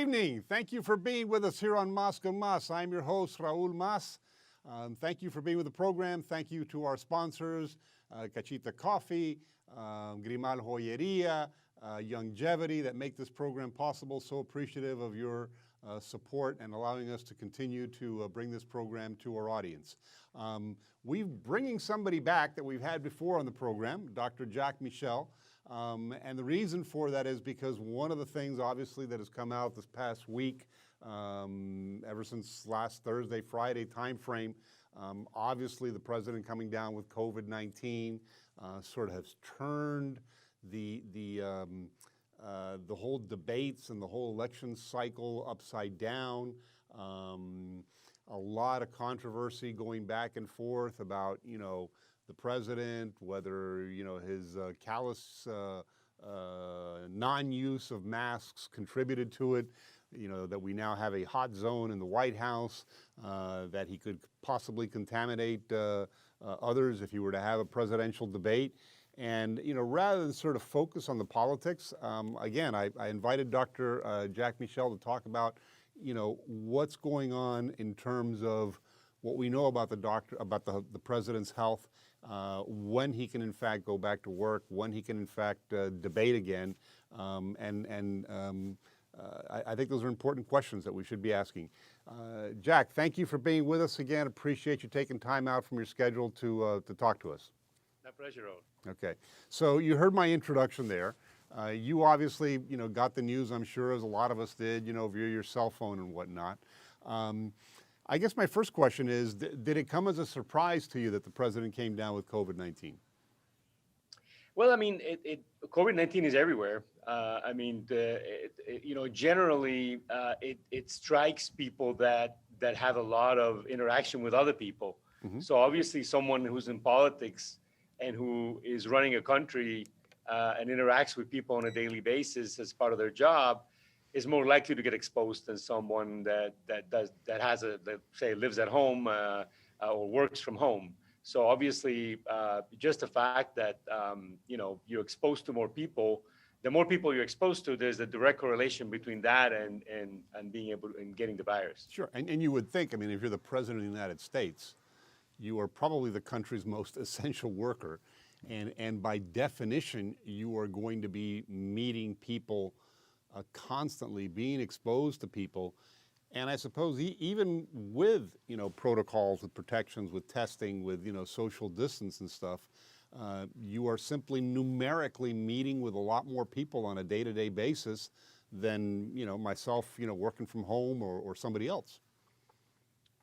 evening. Thank you for being with us here on Mas con Mas. I'm your host, Raul Mas. Thank you for being with the program. Thank you to our sponsors, Cachita Coffee, Grimal Joyeria, Longevity, that make this program possible. So appreciative of your support and allowing us to continue to bring this program to our audience. We're bringing somebody back that we've had before on the program, Dr. Jack Michel. And the reason for that is because one of the things, obviously, that has come out this past week, ever since last Thursday, Friday timeframe, obviously the president coming down with COVID-19 sort of has turned the whole debates and the whole election cycle upside down. A lot of controversy going back and forth about, the president, whether, his callous non-use of masks contributed to it, that we now have a hot zone in the White House, that he could possibly contaminate others if he were to have a presidential debate. And, rather than sort of focus on the politics, again, I invited Dr. Jack Michel to talk about, what's going on in terms of what we know about the president's health, when he can in fact go back to work, when he can in fact debate again, I think those are important questions that we should be asking. Jack, thank you for being with us again. Appreciate you taking time out from your schedule to talk to us. My pleasure, Raul. Okay, so you heard my introduction there. You obviously, got the news, I'm sure, as a lot of us did, via your cell phone and whatnot. I guess my first question is, did it come as a surprise to you that the president came down with COVID-19? Well, I mean, COVID-19 is everywhere. Generally, it strikes people that have a lot of interaction with other people. Mm-hmm. So obviously, someone who's in politics and who is running a country and interacts with people on a daily basis as part of their job is more likely to get exposed than someone that lives at home or works from home. So obviously, just the fact that you're exposed to more people, the more people you're exposed to, there's a direct correlation between that and being able and getting the virus. Sure, and you would think, if you're the president of the United States, you are probably the country's most essential worker, and by definition, you are going to be meeting people constantly, being exposed to people. And I suppose even with, protocols, with protections, with testing, with, social distance and stuff, you are simply numerically meeting with a lot more people on a day-to-day basis than, myself, working from home or somebody else.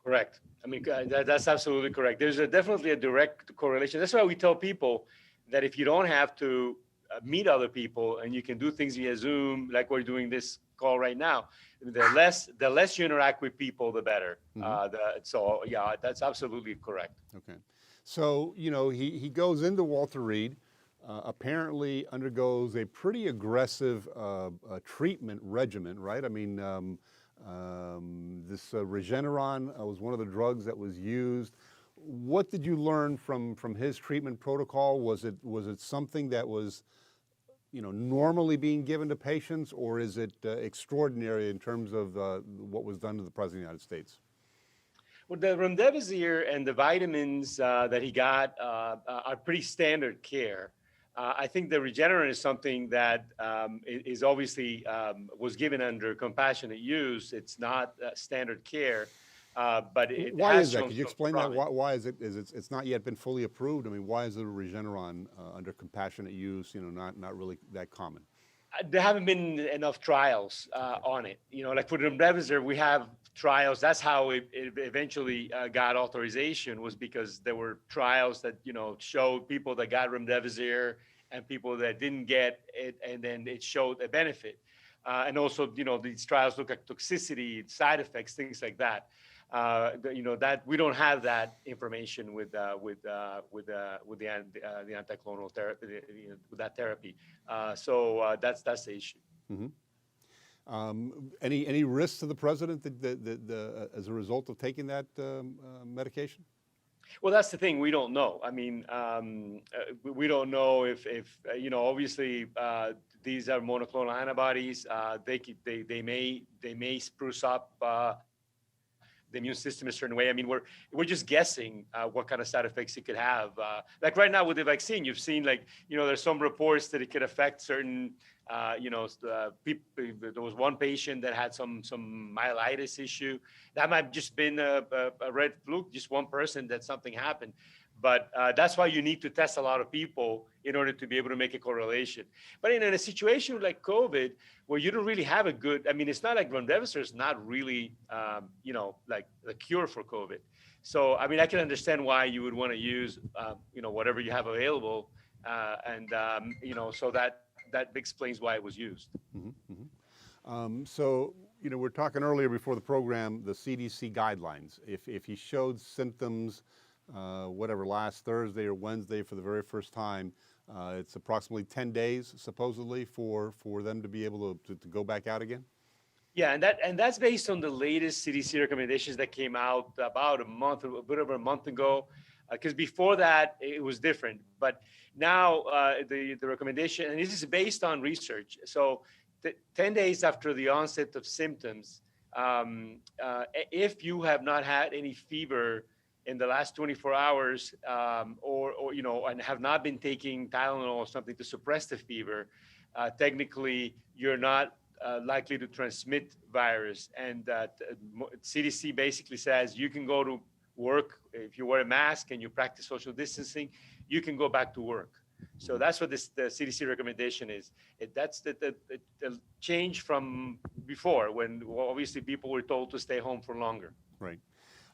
Correct. That's absolutely correct. There's definitely a direct correlation. That's why we tell people that if you don't have to meet other people and you can do things via Zoom, like we're doing this call right now, the less you interact with people, the better. Mm-hmm. That's absolutely correct. Okay. So, he goes into Walter Reed, apparently undergoes a pretty aggressive treatment regimen, right? This Regeneron was one of the drugs that was used. What did you learn from his treatment protocol? Was it something that was, normally being given to patients, or is it extraordinary in terms of what was done to the President of the United States? Well, the remdesivir and the vitamins that he got are pretty standard care. I think the Regeneron is something that is obviously was given under compassionate use. It's not standard care, but it why has is that? Could you explain promise. That? Why is it? It's not yet been fully approved? Why is the Regeneron under compassionate use? Not really that common. There haven't been enough trials on it. Like for remdesivir, we have trials. That's how it eventually got authorization, was because there were trials that showed people that got remdesivir and people that didn't get it, and then it showed a benefit. And also, these trials look at toxicity, side effects, things like that. That we don't have that information with the anticlonal therapy, with that therapy. So that's the issue. Mm-hmm. Any risks to the president as a result of taking that medication? Well, that's the thing. We don't know. We don't know if obviously these are monoclonal antibodies. They may spruce up the immune system a certain way. I mean, we're just guessing what kind of side effects it could have. Like right now with the vaccine, you've seen there's some reports that it could affect certain people. There was one patient that had some myelitis issue. That might have just been a red fluke, just one person that something happened. But that's why you need to test a lot of people in order to be able to make a correlation. But in a situation like COVID, where you don't really have a good, I mean, it's not like remdesivir is not really, like the cure for COVID. So, I mean, I can understand why you would want to use, whatever you have available. So that explains why it was used. Mm-hmm, mm-hmm. So, we're talking earlier before the program, the CDC guidelines. If he showed symptoms, last Thursday or Wednesday for the very first time, it's approximately 10 days, supposedly, for them to be able to go back out again? Yeah, and that's based on the latest CDC recommendations that came out about a bit over a month ago. Because before that, it was different. But now the recommendation, and this is based on research. So 10 days after the onset of symptoms, if you have not had any fever in the last 24 hours, and have not been taking Tylenol or something to suppress the fever, technically you're not likely to transmit virus. And CDC basically says you can go to work if you wear a mask and you practice social distancing, you can go back to work. So that's what the CDC recommendation is. That's the change from before, when obviously people were told to stay home for longer. Right.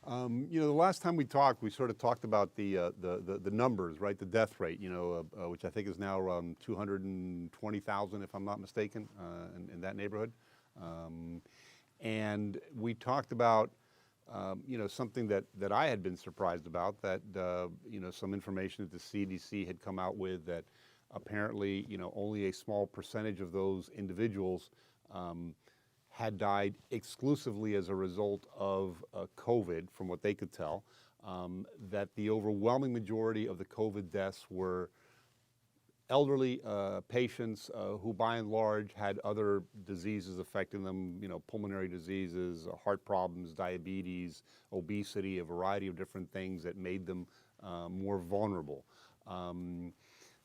The last time we talked, we sort of talked about the numbers, right? The death rate, which I think is now around 220,000, if I'm not mistaken, in that neighborhood. And we talked about, something that I had been surprised about, that, some information that the CDC had come out with, that apparently, only a small percentage of those individuals had died exclusively as a result of COVID, from what they could tell, that the overwhelming majority of the COVID deaths were elderly patients who by and large had other diseases affecting them, pulmonary diseases, heart problems, diabetes, obesity, a variety of different things that made them more vulnerable.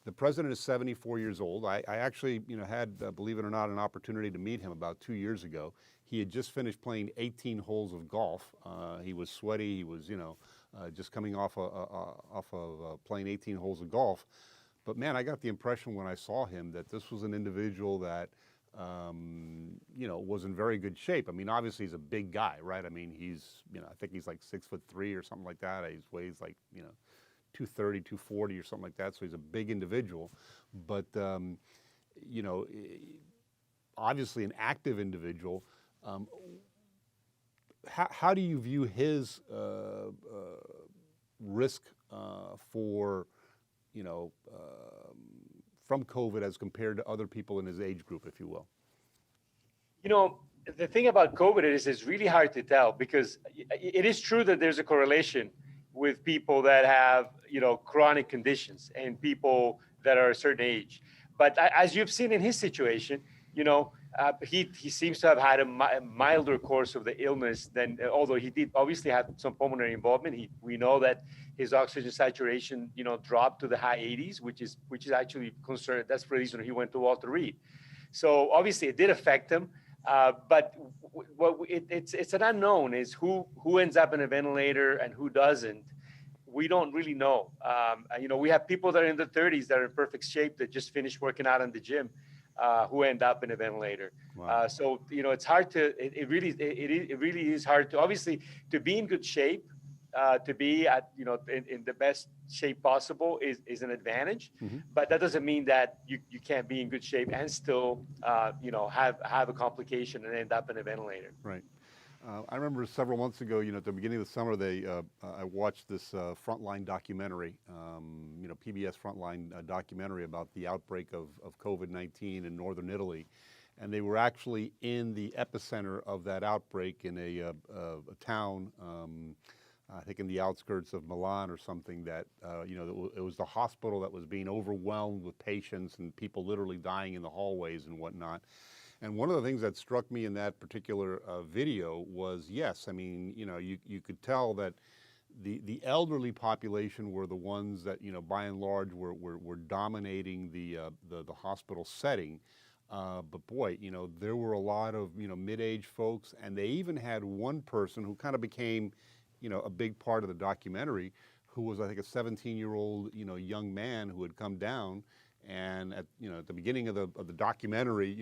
The president is 74 years old. I actually, had, believe it or not, an opportunity to meet him about 2 years ago. He had just finished playing 18 holes of golf. He was sweaty. He was, just coming off of playing 18 holes of golf. But man, I got the impression when I saw him that this was an individual that, was in very good shape. I mean, obviously he's a big guy, right? I mean, he's, I think he's like 6'3" or something like that. He weighs like, 230, 240 or something like that. So he's a big individual, but, obviously an active individual. How do you view his risk for, from COVID as compared to other people in his age group, if you will? The thing about COVID is it's really hard to tell, because it is true that there's a correlation with people that have, chronic conditions and people that are a certain age. But as you've seen in his situation, he seems to have had a milder course of the illness than, although he did obviously have some pulmonary involvement. We know that his oxygen saturation, dropped to the high 80s, which is actually concerned. That's the reason he went to Walter Reed. So obviously it did affect him. But it's an unknown, is who ends up in a ventilator and who doesn't. We don't really know. We have people that are in their 30s that are in perfect shape that just finished working out in the gym, who end up in a ventilator. Wow. So it's hard to. It really is hard to, obviously, to be in good shape, to be at in the best shape possible is an advantage. Mm-hmm. But that doesn't mean that you can't be in good shape and still have a complication and end up in a ventilator. Right. I remember several months ago, at the beginning of the summer, I watched this Frontline documentary, PBS Frontline documentary about the outbreak of COVID-19 in northern Italy. And they were actually in the epicenter of that outbreak in a town I think in the outskirts of Milan or something, that it was the hospital that was being overwhelmed with patients and people literally dying in the hallways and whatnot. And one of the things that struck me in that particular video was, yes, I mean, you could tell that the elderly population were the ones that, by and large were dominating the hospital setting. But boy, there were a lot of, mid-aged folks, and they even had one person who kind of became, a big part of the documentary, who was, I think, a 17-year-old, young man who had come down. And at the beginning of the documentary,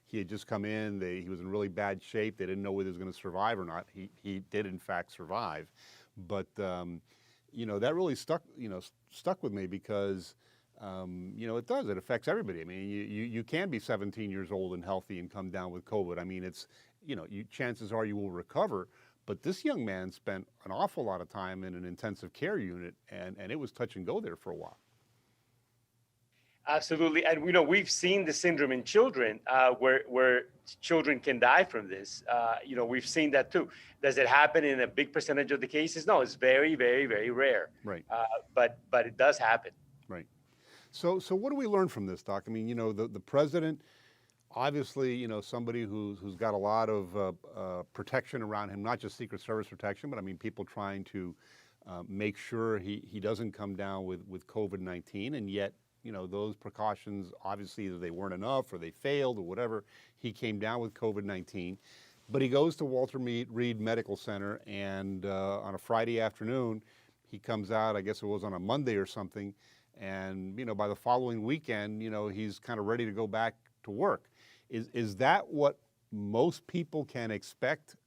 he had just come in. He was in really bad shape. They didn't know whether he was going to survive or not. He did in fact survive, but that really stuck with me because it affects everybody. I mean, you can be 17 years old and healthy and come down with COVID. I mean, it's chances are you will recover. But this young man spent an awful lot of time in an intensive care unit, and it was touch and go there for a while. Absolutely, and we've seen the syndrome in children where children can die from this. We've seen that too. Does it happen in a big percentage of the cases? No, it's very, very, very rare. Right. But it does happen. Right. So what do we learn from this, Doc? I mean, the president, obviously, somebody who's got a lot of protection around him, not just Secret Service protection, but I mean, people trying to make sure he doesn't come down with COVID-19, and yet, those precautions, obviously, either they weren't enough or they failed or whatever. He came down with COVID-19, but he goes to Walter Reed Medical Center, and on a Friday afternoon, he comes out, I guess it was on a Monday or something, and, by the following weekend, he's kind of ready to go back to work. Is that what most people can expect,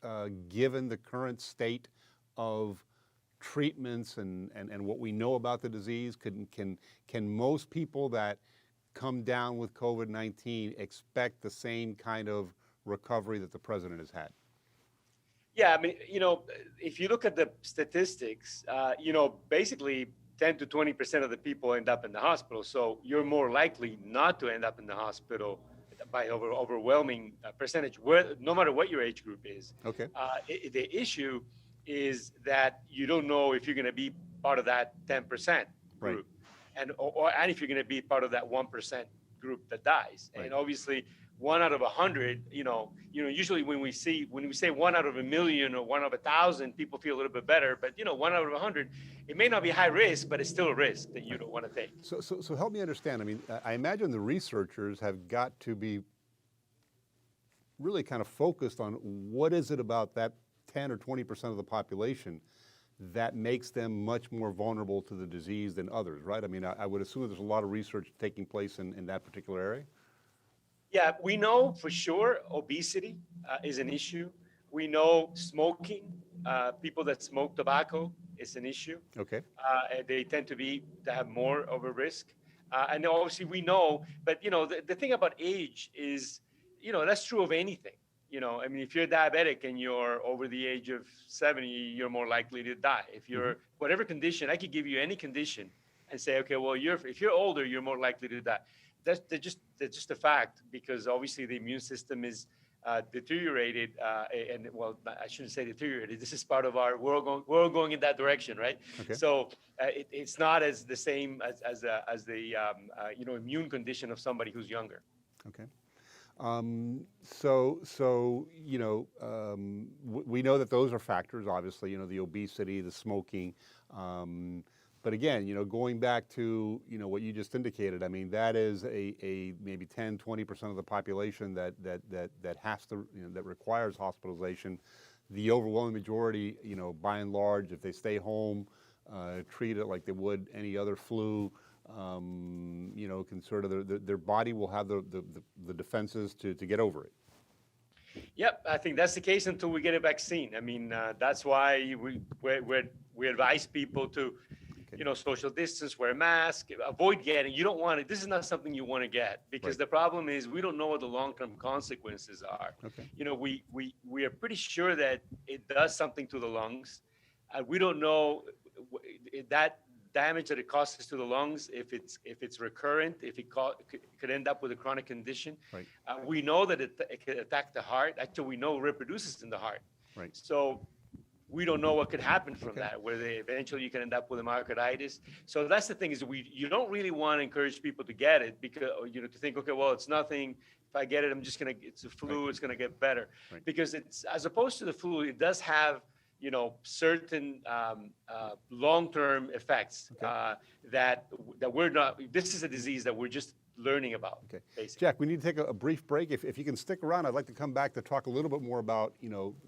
given the current state of treatments and what we know about the disease? Can most people that come down with COVID-19 expect the same kind of recovery that the president has had? Yeah, I mean, if you look at the statistics, basically 10 to 20% of the people end up in the hospital. So you're more likely not to end up in the hospital by overwhelming percentage, no matter what your age group is. Okay. The issue is that you don't know if you're going to be part of that 10% group, right, and if you're going to be part of that 1% group that dies. Right. And obviously, 1 out of 100, usually when we say 1 out of 1,000,000 or 1 out of 1,000, people feel a little bit better. But 1 out of 100, it may not be high risk, but it's still a risk that you don't want to take. So help me understand. I mean, I imagine the researchers have got to be really kind of focused on what is it about that 10 or 20% of the population that makes them much more vulnerable to the disease than others, right? I mean, I would assume there's a lot of research taking place in that particular area. Yeah, we know for sure obesity is an issue. We know smoking, people that smoke tobacco is an issue. Okay. They tend to have more of a risk. And obviously we know, but the thing about age is, that's true of anything. I mean, if you're diabetic and you're over the age of 70, you're more likely to die. If you're whatever condition, I could give you any condition and say, okay, well, if you're older, you're more likely to die. That's just a fact, because obviously the immune system is deteriorated, and well, I shouldn't say deteriorated. This is part of we're all going in that direction, right? Okay. So it's not as the same as the immune condition of somebody who's younger. Okay. We know that those are factors, obviously, the obesity, the smoking, but again, going back to, what you just indicated, I mean, that is a maybe 10, 20% of the population that has to, that requires hospitalization. The overwhelming majority, by and large, if they stay home, treat it like they would any other flu, can sort of, their body will have the defenses to get over it. Yep, I think that's the case until we get a vaccine. I mean, that's why we advise people to, social distance, wear a mask, avoid getting. You don't want it. This is not something you want to get, because the problem is we don't know what the long-term consequences are. Okay. We are pretty sure that it does something to the lungs. We don't know that damage that it causes to the lungs, if it's recurrent, if it could end up with a chronic condition. Right. We know that it can attack the heart. Actually, we know it reproduces in the heart. Right. So we don't know what could happen from that, where eventually you can end up with a myocarditis. So that's the thing, is you don't really want to encourage people to get it, because, to think, okay, well, it's nothing. If I get it, it's a flu, it's going to get better. Right. Because it's, as opposed to the flu, it does have, certain long-term effects that we're not, this is a disease that we're just learning about. Okay. Basically. Jack, we need to take a brief break. If you can stick around, I'd like to come back to talk a little bit more about,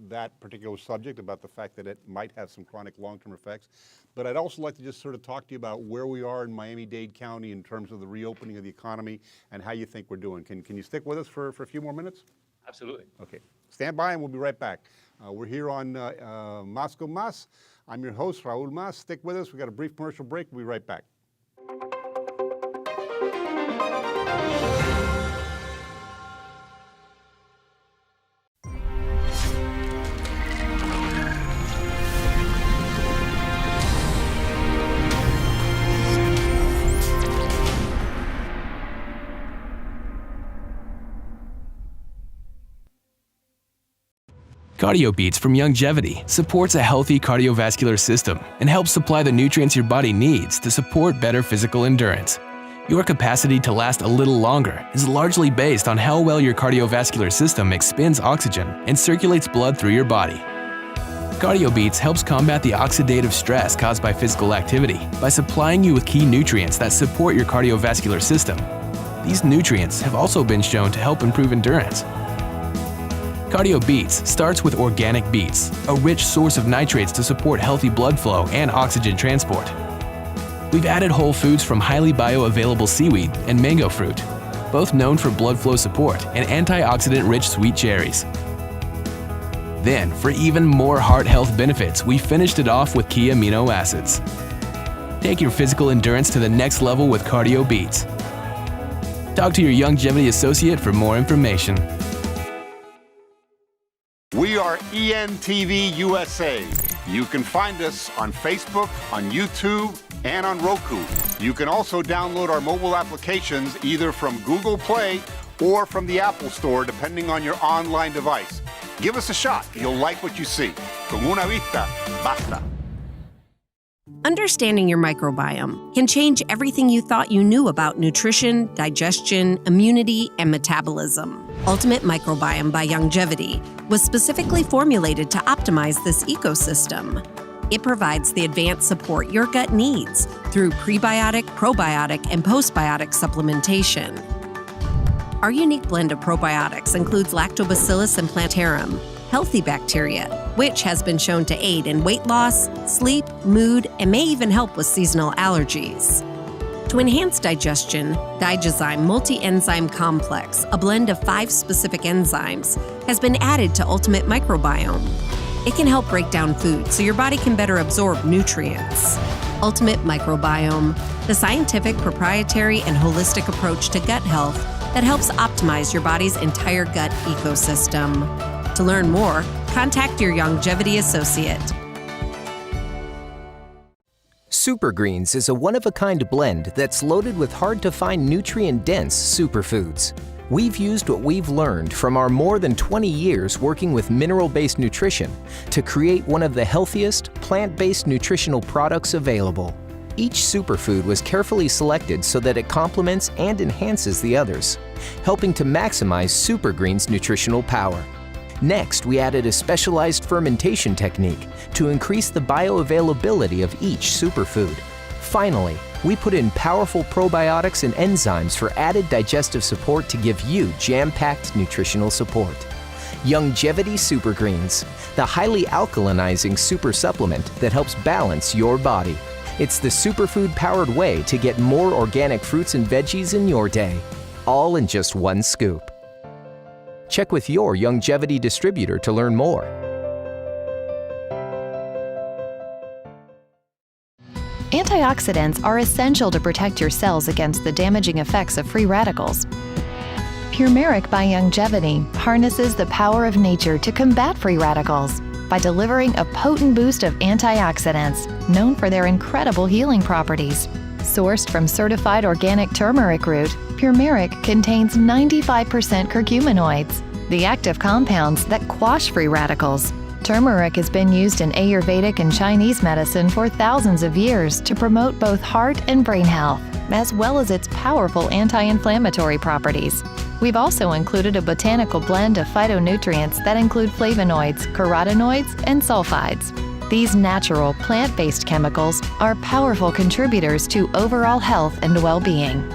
that particular subject, about the fact that it might have some chronic long-term effects. But I'd also like to just sort of talk to you about where we are in Miami-Dade County in terms of the reopening of the economy and how you think we're doing. Can you stick with us for a few more minutes? Absolutely. Okay. Stand by and we'll be right back. We're here on Más con Más. I'm your host, Raul Mas. Stick with us. We've got a brief commercial break. We'll be right back. CardioBeats from Longevity supports a healthy cardiovascular system and helps supply the nutrients your body needs to support better physical endurance. Your capacity to last a little longer is largely based on how well your cardiovascular system expends oxygen and circulates blood through your body. CardioBeats helps combat the oxidative stress caused by physical activity by supplying you with key nutrients that support your cardiovascular system. These nutrients have also been shown to help improve endurance. CardioBeats starts with organic beets, a rich source of nitrates to support healthy blood flow and oxygen transport. We've added whole foods from highly bioavailable seaweed and mango fruit, both known for blood flow support, and antioxidant-rich sweet cherries. Then, for even more heart health benefits, we finished it off with key amino acids. Take your physical endurance to the next level with CardioBeats. Talk to your Longevity associate for more information. We are ENTV USA. You can find us on Facebook, on YouTube, and on Roku. You can also download our mobile applications either from Google Play or from the Apple Store, depending on your online device. Give us a shot. You'll like what you see. Con una vista, basta. Understanding your microbiome can change everything you thought you knew about nutrition, digestion, immunity, and metabolism. Ultimate Microbiome by Longevity was specifically formulated to optimize this ecosystem. It provides the advanced support your gut needs through prebiotic, probiotic, and postbiotic supplementation. Our unique blend of probiotics includes Lactobacillus and Plantarum, healthy bacteria, which has been shown to aid in weight loss, sleep, mood, and may even help with seasonal allergies. To enhance digestion, Digesime Multi-Enzyme Complex, a blend of 5 specific enzymes, has been added to Ultimate Microbiome. It can help break down food so your body can better absorb nutrients. Ultimate Microbiome, the scientific, proprietary, and holistic approach to gut health that helps optimize your body's entire gut ecosystem. To learn more, contact your Longevity associate. Super Greens is a one-of-a-kind blend that's loaded with hard-to-find nutrient-dense superfoods. We've used what we've learned from our more than 20 years working with mineral-based nutrition to create one of the healthiest, plant-based nutritional products available. Each superfood was carefully selected so that it complements and enhances the others, helping to maximize Super Greens' nutritional power. Next, we added a specialized fermentation technique to increase the bioavailability of each superfood. Finally, we put in powerful probiotics and enzymes for added digestive support to give you jam-packed nutritional support. Longevity Super Greens, the highly alkalinizing super supplement that helps balance your body. It's the superfood-powered way to get more organic fruits and veggies in your day, all in just one scoop. Check with your Longevity distributor to learn more. Antioxidants are essential to protect your cells against the damaging effects of free radicals. TURMERIC by Longevity harnesses the power of nature to combat free radicals by delivering a potent boost of antioxidants known for their incredible healing properties. Sourced from certified organic turmeric root, TURMERIC contains 95% curcuminoids, the active compounds that quash free radicals. Turmeric has been used in Ayurvedic and Chinese medicine for thousands of years to promote both heart and brain health, as well as its powerful anti-inflammatory properties. We've also included a botanical blend of phytonutrients that include flavonoids, carotenoids, and sulfides. These natural, plant-based chemicals are powerful contributors to overall health and well-being.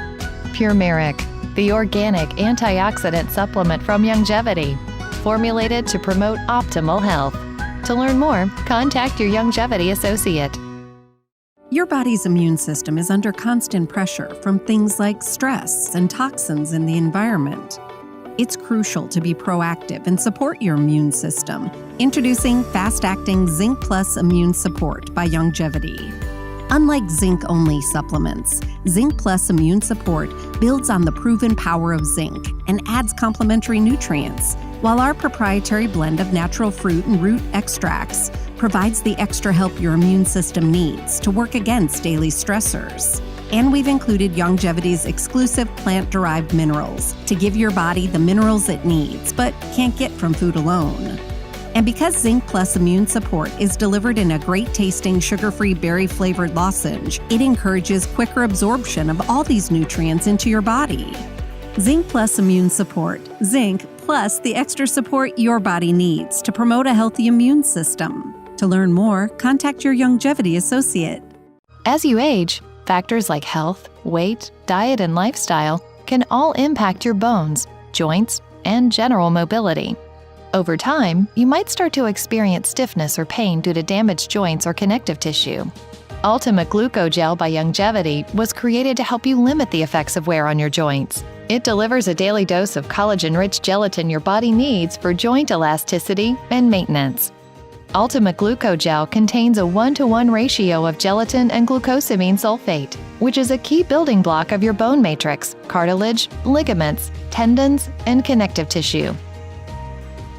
Turmeric, the organic antioxidant supplement from Longevity, formulated to promote optimal health. To learn more, contact your Longevity associate. Your body's immune system is under constant pressure from things like stress and toxins in the environment. It's crucial to be proactive and support your immune system. Introducing fast-acting Zinc Plus Immune Support by Longevity. Unlike zinc-only supplements, Zinc Plus Immune Support builds on the proven power of zinc and adds complementary nutrients, while our proprietary blend of natural fruit and root extracts provides the extra help your immune system needs to work against daily stressors. And we've included Longevity's exclusive plant-derived minerals to give your body the minerals it needs but can't get from food alone. And because Zinc Plus Immune Support is delivered in a great-tasting sugar-free berry-flavored lozenge, it encourages quicker absorption of all these nutrients into your body. Zinc Plus Immune Support. Zinc plus the extra support your body needs to promote a healthy immune system. To learn more, contact your Longevity associate. As you age, factors like health, weight, diet, and lifestyle can all impact your bones, joints, and general mobility. Over time, you might start to experience stiffness or pain due to damaged joints or connective tissue. Ultimate Glucogel by Longevity was created to help you limit the effects of wear on your joints. It delivers a daily dose of collagen-rich gelatin your body needs for joint elasticity and maintenance. Ultimate Glucogel contains a 1-to-1 ratio of gelatin and glucosamine sulfate, which is a key building block of your bone matrix, cartilage, ligaments, tendons, and connective tissue.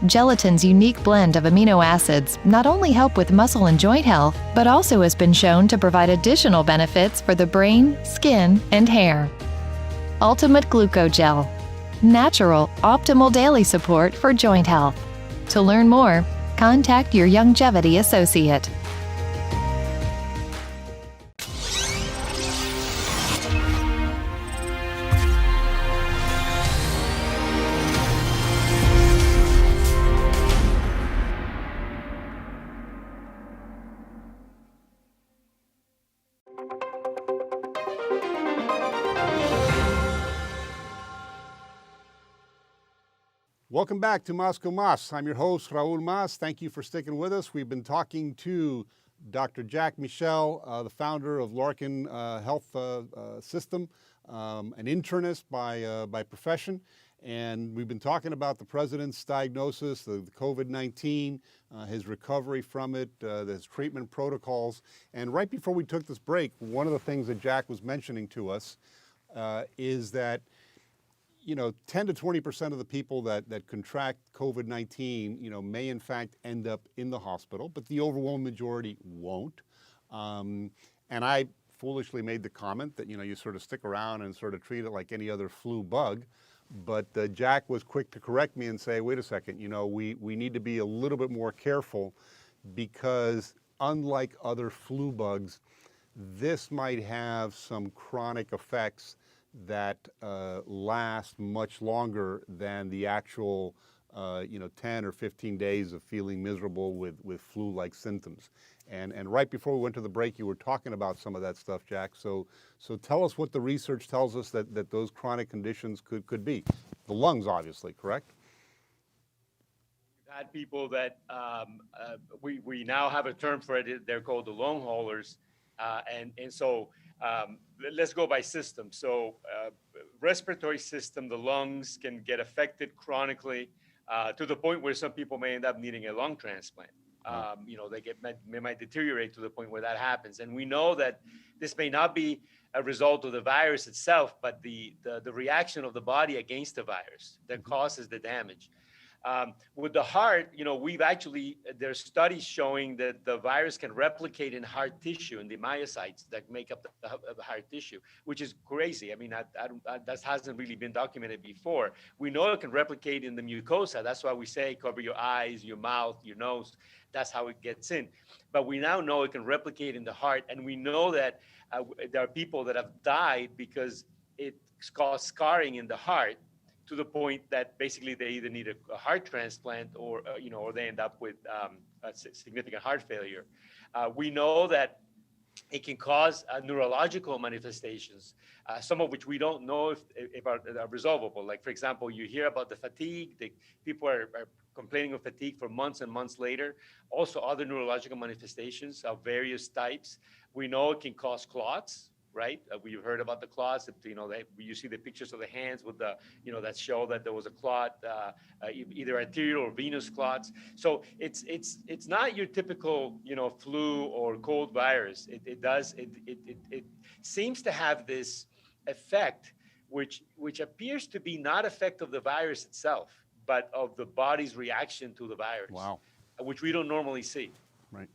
Gelatin's unique blend of amino acids not only help with muscle and joint health, but also has been shown to provide additional benefits for the brain, skin, and hair. Ultimate Glucogel. Natural, optimal daily support for joint health. To learn more, contact your Longevity associate. Welcome back to Moscow Mas. I'm your host, Raul Mas. Thank you for sticking with us. We've been talking to Dr. Jack Michel, the founder of Larkin Health System, an internist by profession. And we've been talking about the president's diagnosis, the COVID-19, his recovery from it, his treatment protocols. And right before we took this break, one of the things that Jack was mentioning to us is that 10 to 20% of the people that contract COVID-19, may in fact end up in the hospital, but the overwhelming majority won't. And I foolishly made the comment that, you sort of stick around and sort of treat it like any other flu bug. But Jack was quick to correct me and say, wait a second, we need to be a little bit more careful because unlike other flu bugs, this might have some chronic effects that last much longer than the actual 10 or 15 days of feeling miserable with flu-like symptoms. And right before we went to the break, you were talking about some of that stuff, Jack. So tell us what the research tells us that those chronic conditions could be. The lungs, obviously, correct? We've had people that we now have a term for it. They're called the long haulers, and so. Let's go by system. So respiratory system, the lungs can get affected chronically to the point where some people may end up needing a lung transplant. They might deteriorate to the point where that happens. And we know that this may not be a result of the virus itself, but the reaction of the body against the virus that causes the damage. With the heart, we've actually, there's studies showing that the virus can replicate in heart tissue, in the myocytes that make up the heart tissue, which is crazy. I mean, that hasn't really been documented before. We know it can replicate in the mucosa. That's why we say cover your eyes, your mouth, your nose. That's how it gets in. But we now know it can replicate in the heart. And we know that there are people that have died because it's caused scarring in the heart, to the point that basically they either need a heart transplant or they end up with a significant heart failure. We know that it can cause neurological manifestations, some of which we don't know if are resolvable. Like, for example, you hear about the fatigue. People are complaining of fatigue for months and months later. Also, other neurological manifestations of various types. We know it can cause clots. Right? We've heard about the clots. You see the pictures of the hands with the, that show that there was a clot, either arterial or venous clots. So it's not your typical, flu or cold virus. It seems to have this effect, which appears to be not effect of the virus itself, but of the body's reaction to the virus. Wow. Which we don't normally see. Right.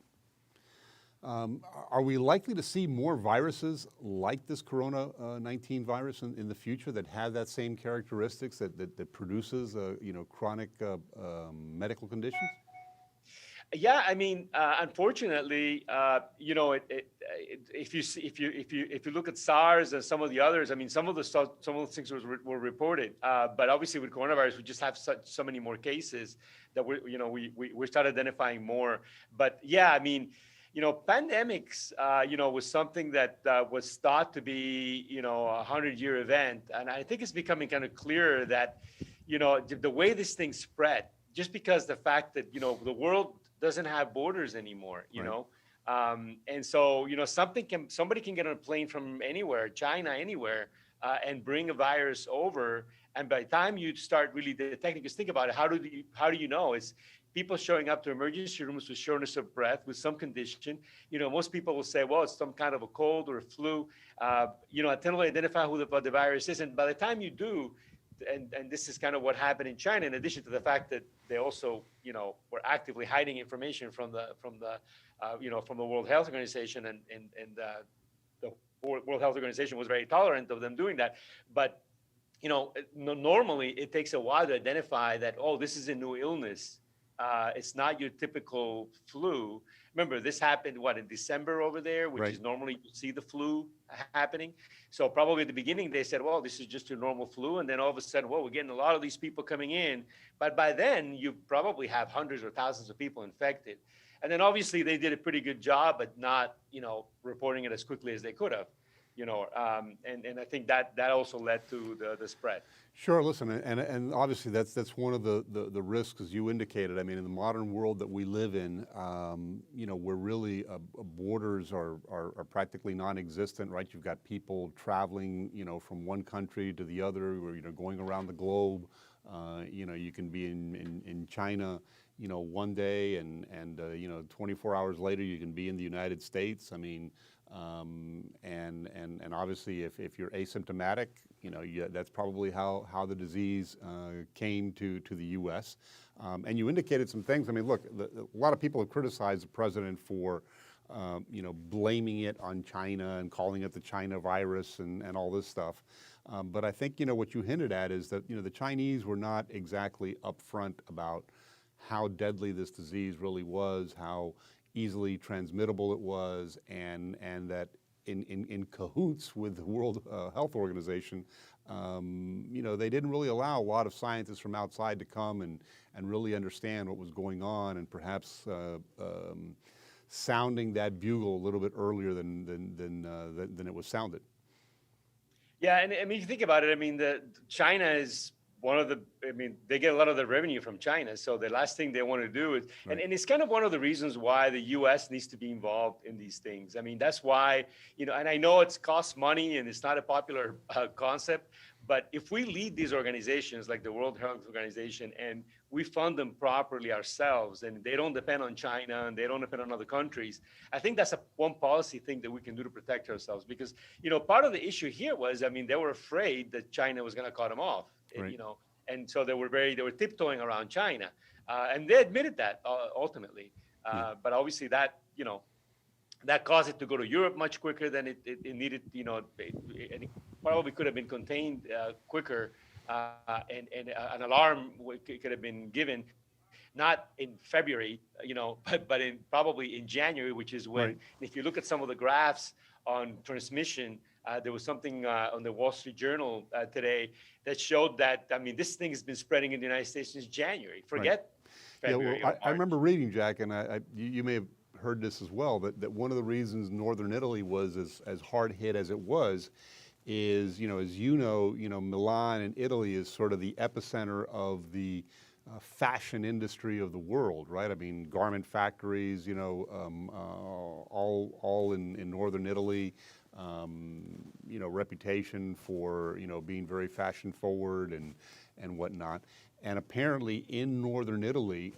Are we likely to see more viruses like this Corona-19 virus in the future that have that same characteristics that produces chronic medical conditions? Yeah, I mean, unfortunately, if you look at SARS and some of the others, I mean, some of those things were reported, but obviously with coronavirus, we just have so many more cases that we start identifying more. But yeah, I mean, pandemics, was something that was thought to be, a 100-year event. And I think it's becoming kind of clearer that, the way this thing spread, just because the fact that, the world doesn't have borders anymore, you know? And so, somebody can get on a plane from anywhere, China, anywhere, and bring a virus over. And by the time you start really detecting, because think about it, how do you know? It's people showing up to emergency rooms with shortness of breath, with some condition. Most people will say, well, it's some kind of a cold or a flu. Until they identify what the virus is. And by the time you do, and this is kind of what happened in China, in addition to the fact that they also, were actively hiding information from the World Health Organization, and the World Health Organization was very tolerant of them doing that. But, normally it takes a while to identify that, oh, this is a new illness. It's not your typical flu. Remember, this happened, in December over there, which is normally you see the flu happening. So probably at the beginning, they said, well, this is just a normal flu. And then all of a sudden, well, we're getting a lot of these people coming in. But by then, you probably have hundreds or thousands of people infected. And then obviously, they did a pretty good job at not, reporting it as quickly as they could have. And I think that also led to the spread. Sure. Listen, and obviously that's one of the risks, as you indicated. I mean, in the modern world that we live in, where really borders are practically non-existent, right? You've got people traveling, from one country to the other, or going around the globe. You can be in China, one day, and 24 hours later you can be in the United States. I mean. And obviously, if you're asymptomatic, that's probably how the disease came to the U.S. And you indicated some things. I mean, look, a lot of people have criticized the president for, blaming it on China and calling it the China virus and all this stuff. But I think, what you hinted at is that, the Chinese were not exactly upfront about how deadly this disease really was, how easily transmittable it was, and that in cahoots with the World Health Organization, they didn't really allow a lot of scientists from outside to come and really understand what was going on, and perhaps sounding that bugle a little bit earlier than it was sounded. Yeah, and I mean, if you think about it, I mean, China is they get a lot of the revenue from China. So the last thing they want to do is, and it's kind of one of the reasons why the U.S. needs to be involved in these things. I mean, that's why, and I know it costs money and it's not a popular concept, but if we lead these organizations like the World Health Organization and we fund them properly ourselves, and they don't depend on China and they don't depend on other countries, I think that's one policy thing that we can do to protect ourselves. Because, part of the issue here was, I mean, they were afraid that China was going to cut them off. Right. And so they were tiptoeing around China. And they admitted that ultimately. But obviously that, that caused it to go to Europe much quicker than it needed, and it probably could have been contained quicker, and an alarm could have been given, not in February, but probably in January, which is when, if you look at some of the graphs on transmission, there was something on the Wall Street Journal today that showed that, this thing has been spreading in the United States since January. Forget February. Yeah, well, I remember reading, Jack, and you may have heard this as well, that one of the reasons northern Italy was as hard hit as it was is, as Milan and Italy is sort of the epicenter of the fashion industry of the world, right? Garment factories, all in northern Italy, reputation for, being very fashion forward and whatnot. And apparently in northern Italy,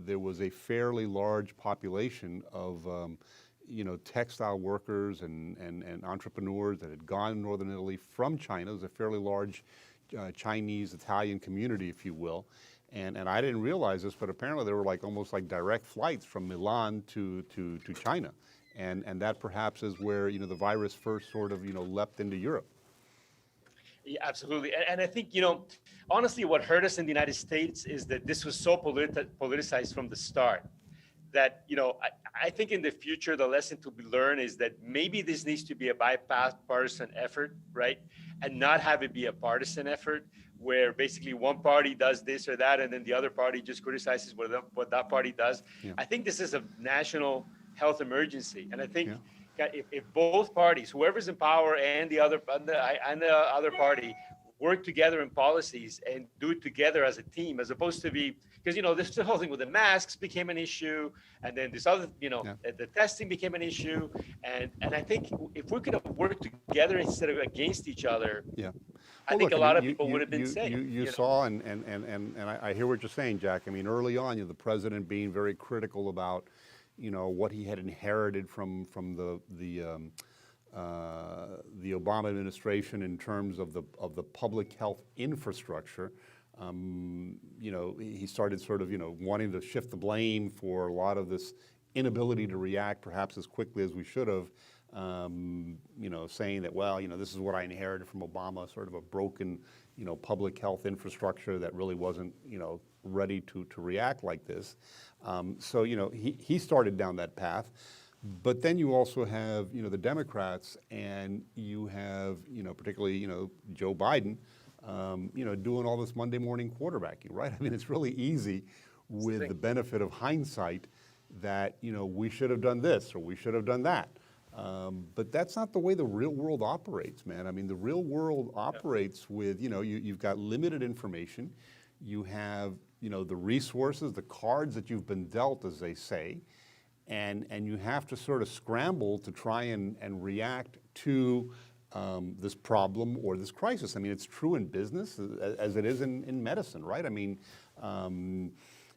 there was a fairly large population of, textile workers and entrepreneurs that had gone to northern Italy from China. It was a fairly large Chinese-Italian community, if you will. And I didn't realize this, but apparently there were almost like direct flights from Milan to China. And that perhaps is where, the virus first sort of, leapt into Europe. Yeah, absolutely. And I think, honestly, what hurt us in the United States is that this was so politicized from the start that, I think in the future, the lesson to be learned is that maybe this needs to be a bipartisan effort, right? And not have it be a partisan effort where basically one party does this or that, and then the other party just criticizes what that party does. Yeah. I think this is a national health emergency. And I think if both parties, whoever's in power and the other party, work together in policies and do it together as a team, as opposed to be, because this whole thing with the masks became an issue, and then this other, the testing became an issue, and I think if we could have worked together instead of against each other, I think a lot of people would have been safe. You saw, and I hear what you're saying, Jack. Early on, the president being very critical about, what he had inherited from the Obama administration in terms of the public health infrastructure. He started sort of, wanting to shift the blame for a lot of this inability to react perhaps as quickly as we should have, saying that, well, this is what I inherited from Obama, sort of a broken, public health infrastructure that really wasn't, ready to react like this. So, he started down that path. But then you also have, the Democrats, and you have, particularly, Joe Biden, doing all this Monday morning quarterbacking, right? It's really easy with the benefit of hindsight that, we should have done this or we should have done that. But that's not the way the real world operates, man. The real world operates with, you've got limited information. You have, the resources, the cards that you've been dealt, as they say, and you have to sort of scramble to try and react to this problem or this crisis. It's true in business as it is in medicine, right?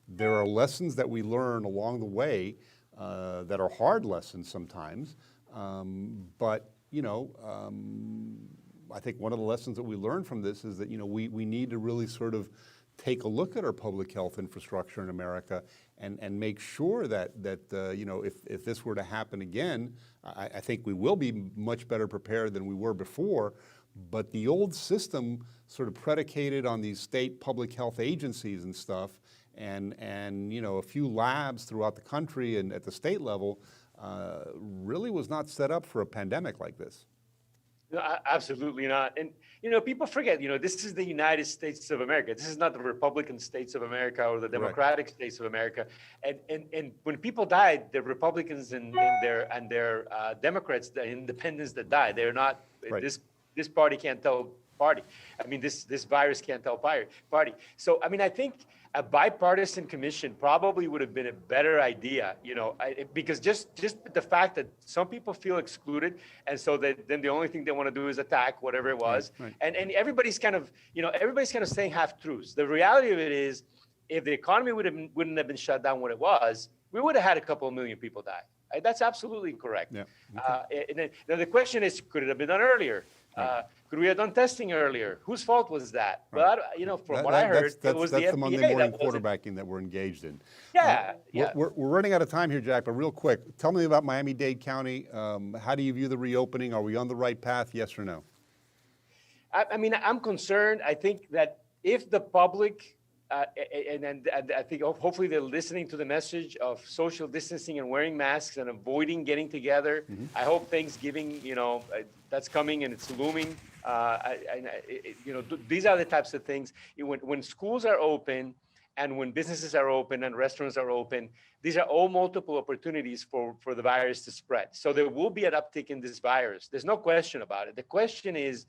There are lessons that we learn along the way that are hard lessons sometimes. But I think one of the lessons that we learn from this is that, we need to really sort of take a look at our public health infrastructure in America and make sure that if this were to happen again, I think we will be much better prepared than we were before. But the old system sort of predicated on these state public health agencies and stuff, and a few labs throughout the country and at the state level really was not set up for a pandemic like this. No, absolutely not. And, people forget, this is the United States of America. This is not the Republican States of America or the Democratic States of America. And when people died, the Republicans and their Democrats, the independents that died, they're not, this party can't tell party. This virus can't tell party. So, I think a bipartisan commission probably would have been a better idea, because just the fact that some people feel excluded, and so then the only thing they want to do is attack whatever it was, and everybody's kind of saying half truths. The reality of it is, if the economy wouldn't have been shut down when it was, we would have had a couple of million people die. That's absolutely correct. Yeah. And then the question is, could it have been done earlier? Could we have done testing earlier? Whose fault was that? Well, from what I heard, it was the that's FDA. the Monday morning quarterbacking that we're engaged in. Yeah, We're running out of time here, Jack, but real quick, tell me about Miami-Dade County. How do you view the reopening? Are we on the right path, yes or no? I mean, I'm concerned. I think that if the public, and I think hopefully they're listening to the message of social distancing and wearing masks and avoiding getting together. I hope Thanksgiving, that's coming and it's looming. These are the types of things. When schools are open and when businesses are open and restaurants are open, these are all multiple opportunities for the virus to spread. So there will be an uptick in this virus. There's no question about it. The question is,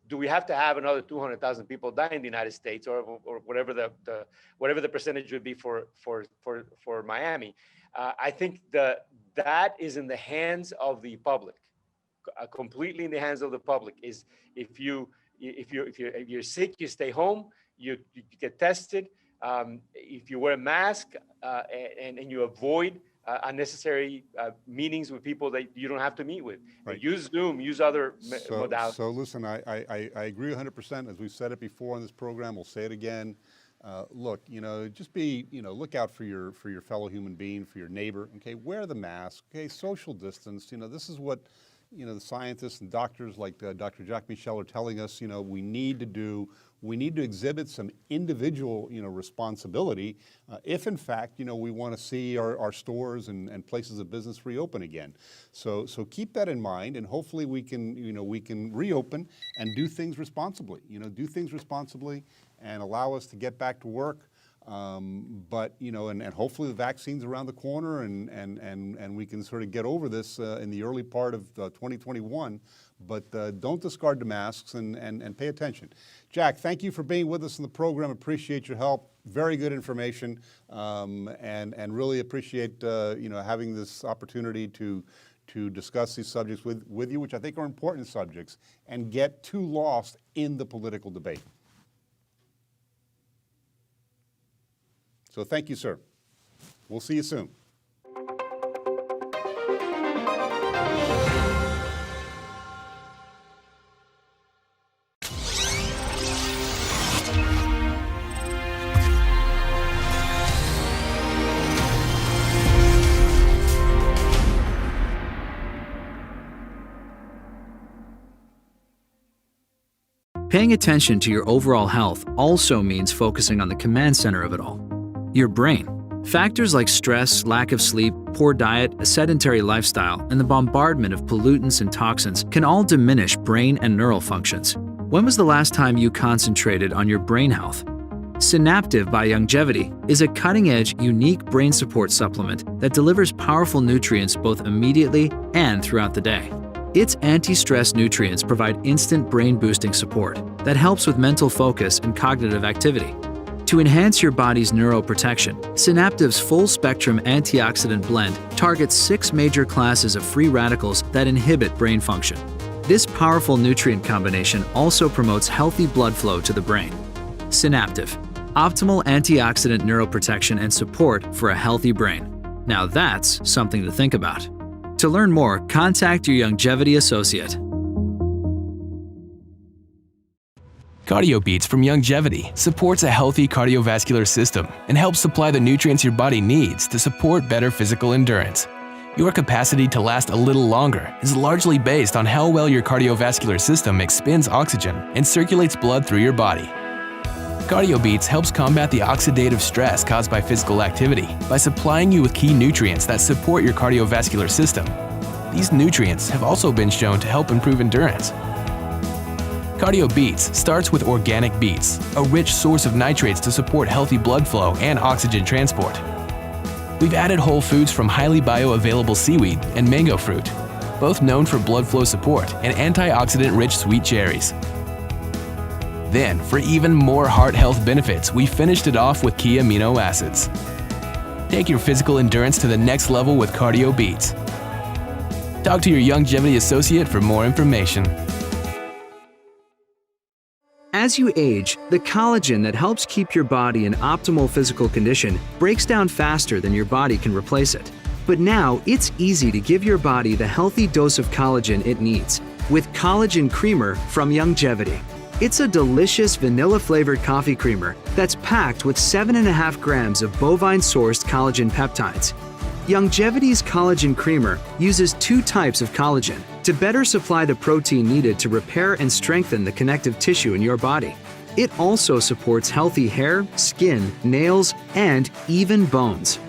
do we have to have another 200,000 people die in the United States, or whatever the percentage would be for Miami? I think that is in the hands of the public, completely in the hands of the public. Is if you're sick, you stay home, you get tested. If you wear a mask and you avoid unnecessary meetings with people that you don't have to meet with. Right. Use Zoom, use other modalities. So listen, I agree 100%. As we've said it before on this program, we'll say it again. Look, just look out for your fellow human being, for your neighbor. Okay, wear the mask. Okay, social distance. This is what the scientists and doctors like Dr. Jacques Michel are telling us. We need to do. We need to exhibit some individual, responsibility if, in fact, we want to see our stores and places of business reopen again. So keep that in mind, and hopefully we can reopen and do things responsibly. Do things responsibly and allow us to get back to work. But and hopefully the vaccine's around the corner, and we can sort of get over this in the early part of 2021. But don't discard the masks and pay attention. Jack, thank you for being with us in the program. Appreciate your help. Very good information, and really appreciate having this opportunity to discuss these subjects with you, which I think are important subjects, and get too lost in the political debate. So thank you, sir. We'll see you soon. Paying attention to your overall health also means focusing on the command center of it all, your brain. Factors like stress, lack of sleep, poor diet, a sedentary lifestyle, and the bombardment of pollutants and toxins can all diminish brain and neural functions. When was the last time you concentrated on your brain health? Synaptive by Longevity is a cutting-edge, unique brain support supplement that delivers powerful nutrients both immediately and throughout the day. Its anti-stress nutrients provide instant brain-boosting support that helps with mental focus and cognitive activity. To enhance your body's neuroprotection, Synaptive's full-spectrum antioxidant blend targets 6 major classes of free radicals that inhibit brain function. This powerful nutrient combination also promotes healthy blood flow to the brain. Synaptive, optimal antioxidant neuroprotection and support for a healthy brain. Now that's something to think about. To learn more, contact your Longevity associate. CardioBeats from Longevity supports a healthy cardiovascular system and helps supply the nutrients your body needs to support better physical endurance. Your capacity to last a little longer is largely based on how well your cardiovascular system expends oxygen and circulates blood through your body. CardioBeats helps combat the oxidative stress caused by physical activity by supplying you with key nutrients that support your cardiovascular system. These nutrients have also been shown to help improve endurance. CardioBeats starts with organic beets, a rich source of nitrates to support healthy blood flow and oxygen transport. We've added whole foods from highly bioavailable seaweed and mango fruit, both known for blood flow support, and antioxidant-rich sweet cherries. Then, for even more heart health benefits, we finished it off with key amino acids. Take your physical endurance to the next level with CardioBeats. Talk to your Longevity associate for more information. As you age, the collagen that helps keep your body in optimal physical condition breaks down faster than your body can replace it. But now, it's easy to give your body the healthy dose of collagen it needs. with Collagen Creamer from Longevity. It's a delicious vanilla-flavored coffee creamer that's packed with 7.5 grams of bovine-sourced collagen peptides. Longevity's Collagen Creamer uses 2 types of collagen to better supply the protein needed to repair and strengthen the connective tissue in your body. It also supports healthy hair, skin, nails, and even bones.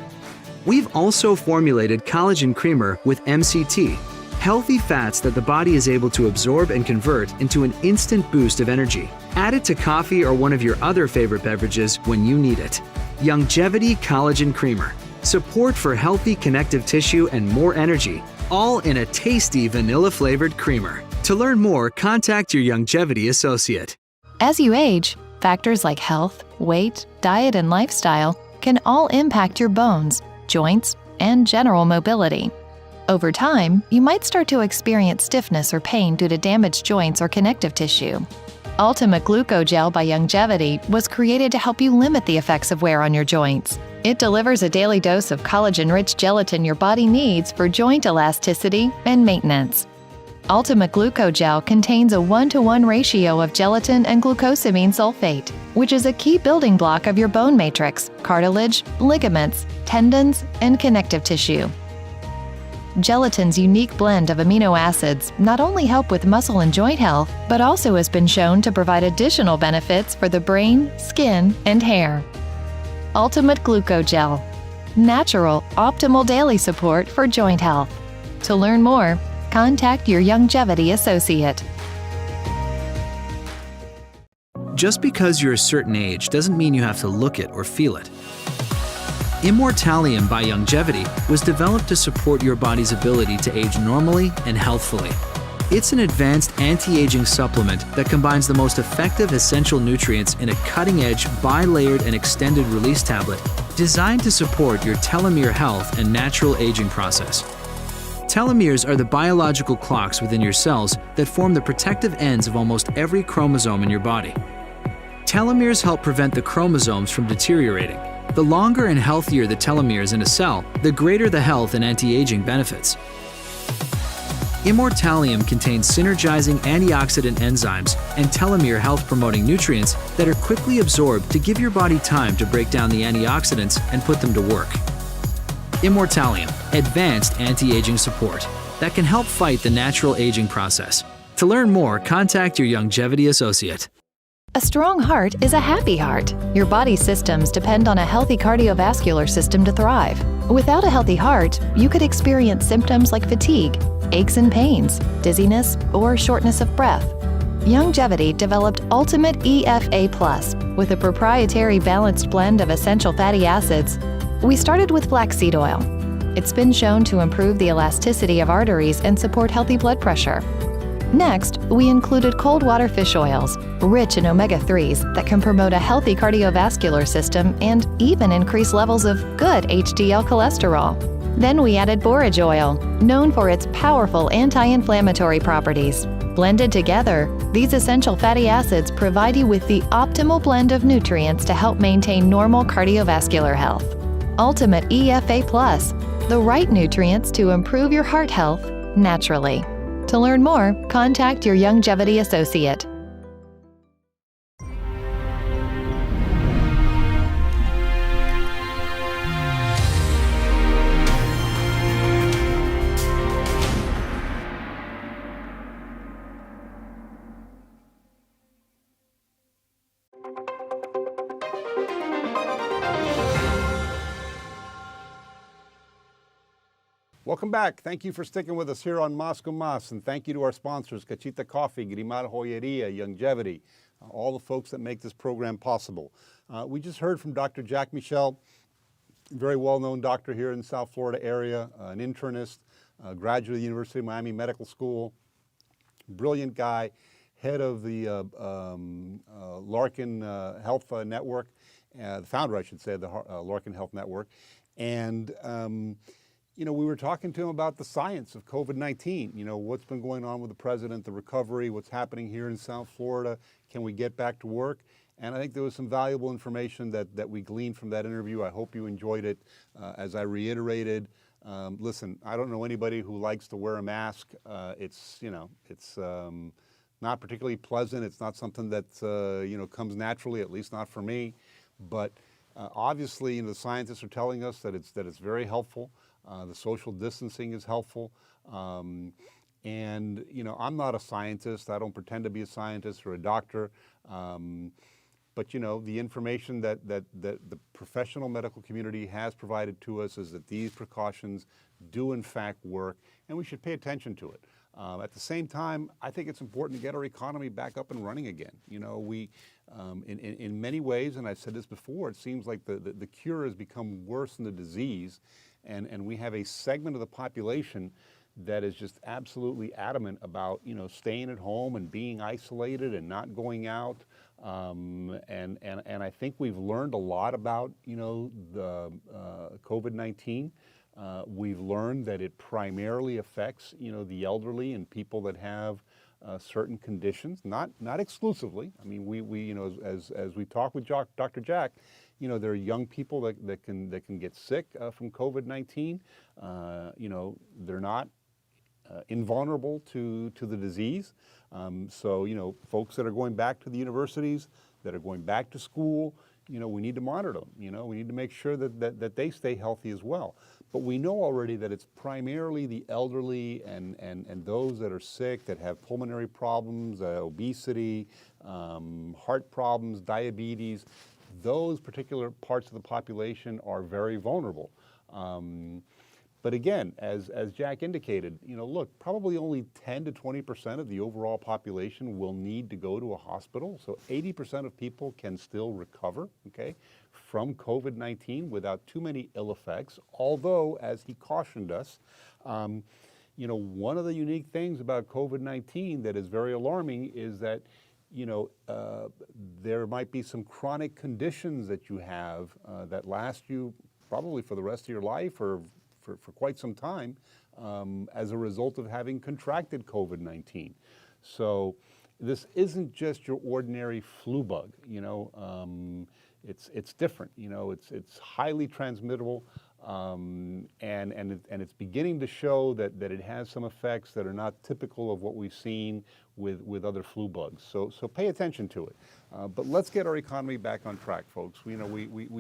We've also formulated Collagen Creamer with MCT, healthy fats that the body is able to absorb and convert into an instant boost of energy. Add it to coffee or one of your other favorite beverages when you need it. Longevity Collagen Creamer. Support for healthy connective tissue and more energy, all in a tasty vanilla-flavored creamer. To learn more, contact your Longevity associate. As you age, factors like health, weight, diet, and lifestyle can all impact your bones, joints, and general mobility. Over time, you might start to experience stiffness or pain due to damaged joints or connective tissue. Ultimate Glucogel by Longevity was created to help you limit the effects of wear on your joints. It delivers a daily dose of collagen-rich gelatin your body needs for joint elasticity and maintenance. Ultimate Glucogel contains a 1-to-1 ratio of gelatin and glucosamine sulfate, which is a key building block of your bone matrix, cartilage, ligaments, tendons, and connective tissue. Gelatin's unique blend of amino acids not only help with muscle and joint health, but also has been shown to provide additional benefits for the brain, skin, and hair. Ultimate Glucogel. Natural, optimal daily support for joint health. To learn more, contact your Longevity associate. Just because you're a certain age doesn't mean you have to look it or feel it. Immortalium by Longevity was developed to support your body's ability to age normally and healthfully. It's an advanced anti-aging supplement that combines the most effective essential nutrients in a cutting-edge, bi-layered and extended release tablet designed to support your telomere health and natural aging process. Telomeres are the biological clocks within your cells that form the protective ends of almost every chromosome in your body. Telomeres help prevent the chromosomes from deteriorating. The longer and healthier the telomeres in a cell, the greater the health and anti-aging benefits. Immortalium contains synergizing antioxidant enzymes and telomere health-promoting nutrients that are quickly absorbed to give your body time to break down the antioxidants and put them to work. Immortalium, advanced anti-aging support that can help fight the natural aging process. To learn more, contact your Longevity associate. A strong heart is a happy heart. Your body's systems depend on a healthy cardiovascular system to thrive. Without a healthy heart, you could experience symptoms like fatigue, aches and pains, dizziness, or shortness of breath. Longevity developed Ultimate EFA Plus with a proprietary balanced blend of essential fatty acids. We started with flaxseed oil. It's been shown to improve the elasticity of arteries and support healthy blood pressure. Next, we included cold water fish oils, rich in omega-3s that can promote a healthy cardiovascular system and even increase levels of good HDL cholesterol. Then we added borage oil, known for its powerful anti-inflammatory properties. Blended together, these essential fatty acids provide you with the optimal blend of nutrients to help maintain normal cardiovascular health. Ultimate EFA Plus, the right nutrients to improve your heart health naturally. To learn more, contact your Longevity associate. Welcome back. Thank you for sticking with us here on Más con Más, and thank you to our sponsors, Cachita Coffee, Grimal Joyeria, Longevity, all the folks that make this program possible. We just heard from Dr. Jack Michel, very well-known doctor here in the South Florida area, an internist, graduate of the University of Miami Medical School, brilliant guy, head of the Larkin Health Network, the founder, I should say, of the Larkin Health Network. And you know, we were talking to him about the science of COVID-19, you know, what's been going on with the president, the recovery, what's happening here in South Florida, can we get back to work? And I think there was some valuable information that we gleaned from that interview. I hope you enjoyed it. As I reiterated, Listen, I don't know anybody who likes to wear a mask. It's not particularly pleasant. It's not something that comes naturally, at least not for me. But obviously, the scientists are telling us that it's very helpful. The social distancing is helpful. And I'm not a scientist. I don't pretend to be a scientist or a doctor. But the information that the professional medical community has provided to us is that these precautions do in fact work, and we should pay attention to it. At the same time, I think it's important to get our economy back up and running again. We, in many ways, and I've said this before, it seems like the cure has become worse than the disease, and we have a segment of the population that is just absolutely adamant about staying at home and being isolated and not going out. And I think we've learned a lot about the COVID-19. We've learned that it primarily affects the elderly and people that have certain conditions, not exclusively. I mean, we as we talk with Dr. Jack, there are young people that can get sick from COVID-19. They're not invulnerable to the disease. So, folks that are going back to the universities, that are going back to school, we need to monitor them. We need to make sure that they stay healthy as well. But we know already that it's primarily the elderly and those that are sick, that have pulmonary problems, obesity, heart problems, diabetes. Those particular parts of the population are very vulnerable. But again, as Jack indicated, look, probably only 10 to 20% of the overall population will need to go to a hospital. So 80% of people can still recover, from COVID-19 without too many ill effects. Although, as he cautioned us, one of the unique things about COVID-19 that is very alarming is that there might be some chronic conditions that you have that last you probably for the rest of your life or for quite some time as a result of having contracted COVID-19. So this isn't just your ordinary flu bug, it's different, it's highly transmittable, and it's beginning to show that it has some effects that are not typical of what we've seen with other flu bugs. So pay attention to it. But let's get our economy back on track, folks. We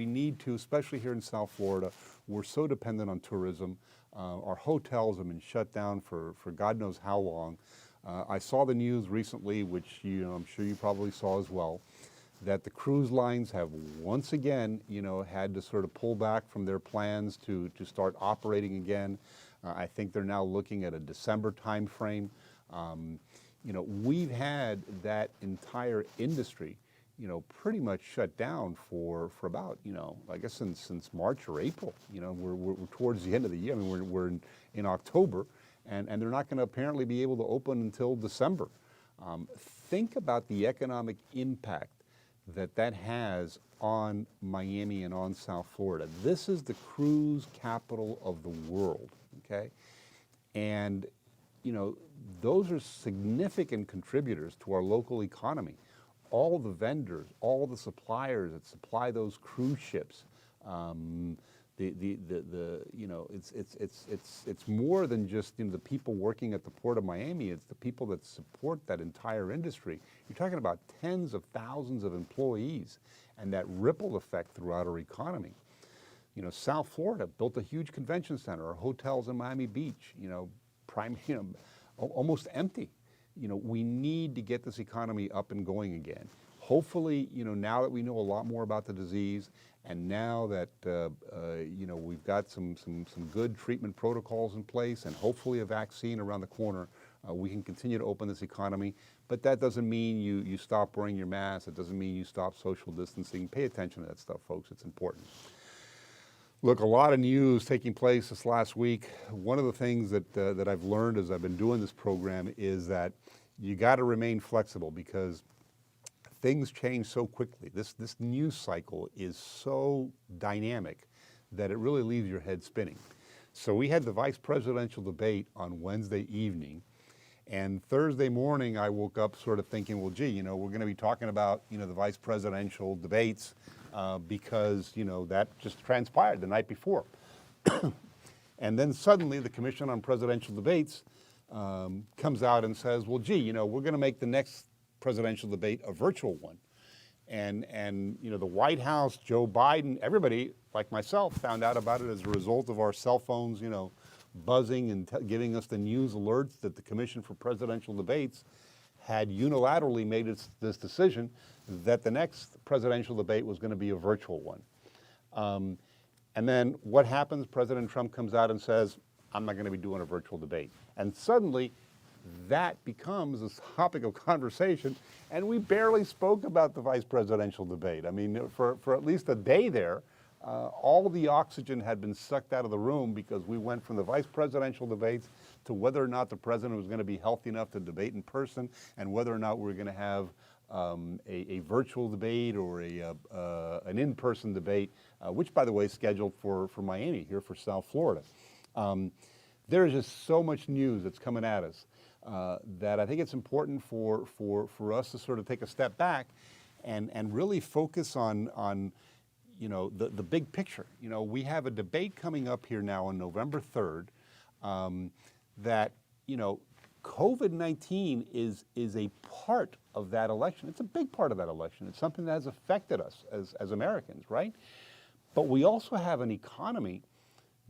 need to, especially here in South Florida. We're so dependent on tourism. Our hotels have been shut down for God knows how long. I saw the news recently, which I'm sure you probably saw as well, that the cruise lines have once again, had to sort of pull back from their plans to start operating again. I think they're now looking at a December time frame. We've had that entire industry, pretty much shut down for about, I guess since March or April. We're towards the end of the year. I mean, we're in October, and they're not going to apparently be able to open until December. Think about the economic impact that has on Miami and on South Florida. This is the cruise capital of the world, And, those are significant contributors to our local economy. All the vendors, all the suppliers that supply those cruise ships, it's more than just the people working at the Port of Miami. It's the people that support that entire industry. You're talking about tens of thousands of employees and that ripple effect throughout our economy. South Florida built a huge convention center. Our hotels in Miami Beach, almost empty. We need to get this economy up and going again. Hopefully, now that we know a lot more about the disease, and now that we've got some good treatment protocols in place, and hopefully a vaccine around the corner, we can continue to open this economy. But that doesn't mean you stop wearing your mask. It doesn't mean you stop social distancing. Pay attention to that stuff, folks. It's important. Look, a lot of news taking place this last week. One of the things that I've learned as I've been doing this program is that you got to remain flexible because things change so quickly. This news cycle is so dynamic that it really leaves your head spinning. So we had the vice presidential debate on Wednesday evening, and Thursday morning I woke up sort of thinking, well, gee, we're going to be talking about the vice presidential debates because that just transpired the night before. And then suddenly the Commission on Presidential Debates comes out and says, well, gee, we're going to make the next presidential debate a virtual one. And the White House, Joe Biden, everybody, like myself, found out about it as a result of our cell phones, buzzing and giving us the news alerts that the Commission for Presidential Debates had unilaterally made this decision that the next presidential debate was going to be a virtual one. And then what happens? President Trump comes out and says, I'm not going to be doing a virtual debate. And suddenly, that becomes a topic of conversation, and we barely spoke about the vice presidential debate. I mean, for at least a day there, all the oxygen had been sucked out of the room because we went from the vice presidential debates to whether or not the president was going to be healthy enough to debate in person, and whether or not we were going to have a virtual debate or an in-person debate, which, by the way, is scheduled for Miami, here for South Florida. There is just so much news that's coming at us that I think it's important for us to sort of take a step back and really focus on the big picture. We have a debate coming up here now on November 3rd that, COVID-19 is a part of that election. It's a big part of that election. It's something that has affected us as Americans, right? But we also have an economy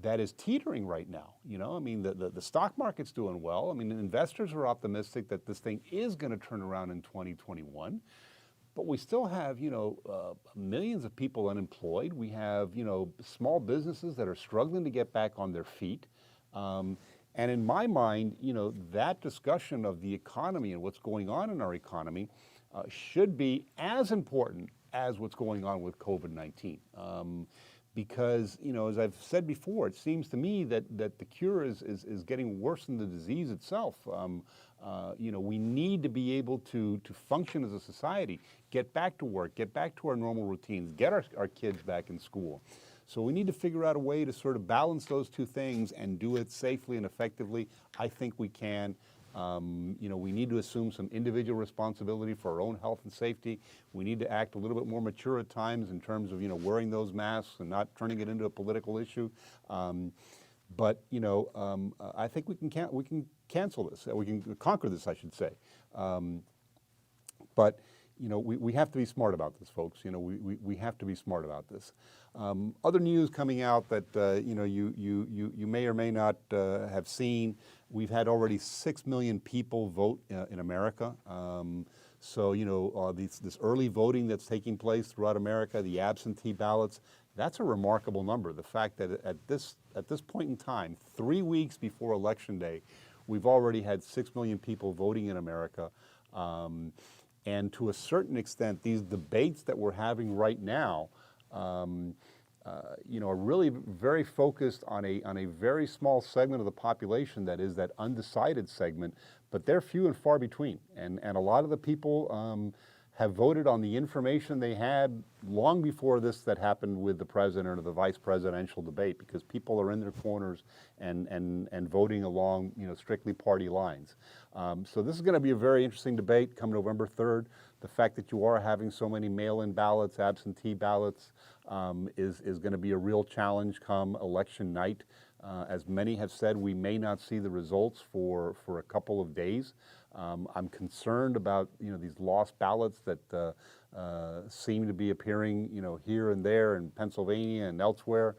that is teetering right now. I mean, the stock market's doing well. I mean, investors are optimistic that this thing is going to turn around in 2021. But we still have, millions of people unemployed. We have, small businesses that are struggling to get back on their feet. And in my mind, that discussion of the economy and what's going on in our economy should be as important as what's going on with COVID-19. Because, as I've said before, it seems to me that the cure is getting worse than the disease itself. We need to be able to function as a society, get back to work, get back to our normal routines, get our kids back in school. So we need to figure out a way to sort of balance those two things and do it safely and effectively. I think we can. We need to assume some individual responsibility for our own health and safety. We need to act a little bit more mature at times in terms of, wearing those masks and not turning it into a political issue. But I think we can cancel this. We can conquer this, I should say. But we have to be smart about this, folks. We have to be smart about this. Other news coming out that you may or may not have seen. We've had already 6 million people vote in America. So this early voting that's taking place throughout America, the absentee ballots, that's a remarkable number. The fact that at this point in time, 3 weeks before Election Day, we've already had 6 million people voting in America. And to a certain extent, these debates that we're having right now, are really very focused on a very small segment of the population that is that undecided segment, but they're few and far between. And a lot of the people have voted on the information they had long before this that happened with the president or the vice presidential debate, because people are in their corners and voting along strictly party lines. So this is going to be a very interesting debate come November 3rd. The fact that you are having so many mail-in ballots, absentee ballots, is going to be a real challenge come election night. As many have said, we may not see the results for a couple of days. I'm concerned about these lost ballots that seem to be appearing here and there in Pennsylvania and elsewhere.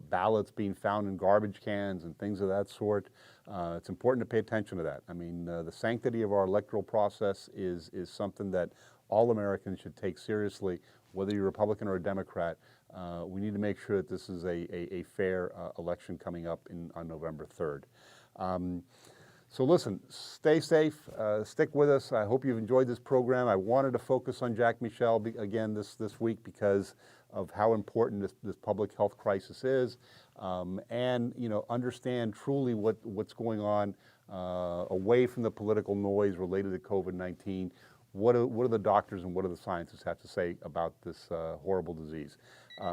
Ballots being found in garbage cans and things of that sort. It's important to pay attention to that. I mean, the sanctity of our electoral process is something that all Americans should take seriously, whether you're a Republican or a Democrat. We need to make sure that this is a fair election coming up on November 3rd. So listen, stay safe, stick with us. I hope you've enjoyed this program. I wanted to focus on Jack Michel again this week because of how important this public health crisis is, and understand truly what's going on away from the political noise related to COVID-19. What do the doctors and what do the scientists have to say about this horrible disease?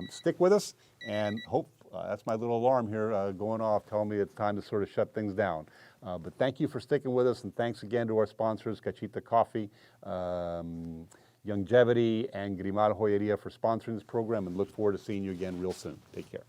Stick with us, and hope that's my little alarm here going off telling me it's time to sort of shut things down. But thank you for sticking with us, and thanks again to our sponsors, Cachita Coffee, Longevity, and Grimal Joyeria for sponsoring this program, and look forward to seeing you again real soon. Take care.